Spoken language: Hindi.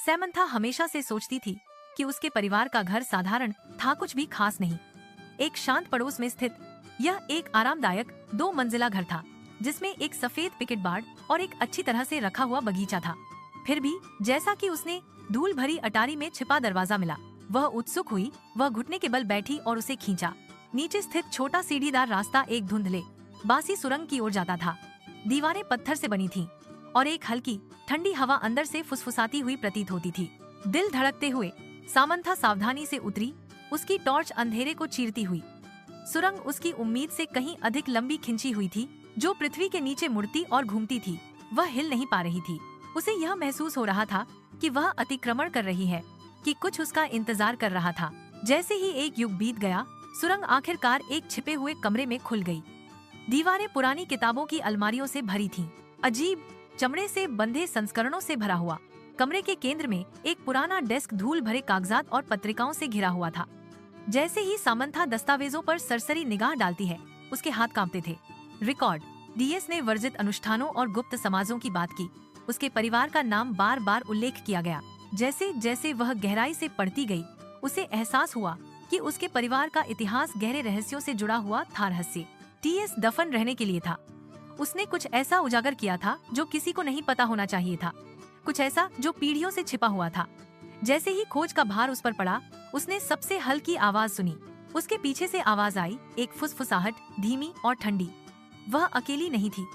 सैमंथा हमेशा से सोचती थी कि उसके परिवार का घर साधारण था, कुछ भी खास नहीं। एक शांत पड़ोस में स्थित यह एक आरामदायक 2 मंजिला घर था, जिसमें एक सफेद पिकेट बाड़ और एक अच्छी तरह से रखा हुआ बगीचा था। फिर भी जैसा कि उसने धूल भरी अटारी में छिपा दरवाजा मिला, वह उत्सुक हुई। वह घुटने के बल बैठी और उसे खींचा। नीचे स्थित छोटा सीढ़ीदार रास्ता एक धुंधले बासी सुरंग की ओर जाता था। दीवारें पत्थर से बनी थीं और एक हल्की ठंडी हवा अंदर से फुसफुसाती हुई प्रतीत होती थी। दिल धड़कते हुए सामंथा सावधानी से उतरी, उसकी टॉर्च अंधेरे को चीरती हुई। सुरंग उसकी उम्मीद से कहीं अधिक लंबी खिंची हुई थी, जो पृथ्वी के नीचे मुड़ती और घूमती थी। वह हिल नहीं पा रही थी। उसे यह महसूस हो रहा था कि वह अतिक्रमण कर रही है, कि कुछ उसका इंतजार कर रहा था। जैसे ही एक युग बीत गया, सुरंग आखिरकार एक छिपे हुए कमरे में खुल गई। दीवारें पुरानी किताबों की अलमारियों से भरी थीं। अजीब चमड़े से बंधे संस्करणों से भरा हुआ कमरे के केंद्र में एक पुराना डेस्क धूल भरे कागजात और पत्रिकाओं से घिरा हुआ था। जैसे ही सामंथा दस्तावेजों पर सरसरी निगाह डालती है, उसके हाथ कांपते थे। रिकॉर्ड। डीएस ने वर्जित अनुष्ठानों और गुप्त समाजों की बात की। उसके परिवार का नाम बार बार उल्लेख किया गया। जैसे जैसे वह गहराई से पढ़ती गई, उसे एहसास हुआ कि उसके परिवार का इतिहास गहरे रहस्यों से जुड़ा हुआ था। रहस्य टीएस दफन रहने के लिए था। उसने कुछ ऐसा उजागर किया था जो किसी को नहीं पता होना चाहिए था, कुछ ऐसा जो पीढ़ियों से छिपा हुआ था। जैसे ही खोज का भार उस पर पड़ा, उसने सबसे हल्की आवाज सुनी। उसके पीछे से आवाज आई, एक फुसफुसाहट, धीमी और ठंडी। वह अकेली नहीं थी।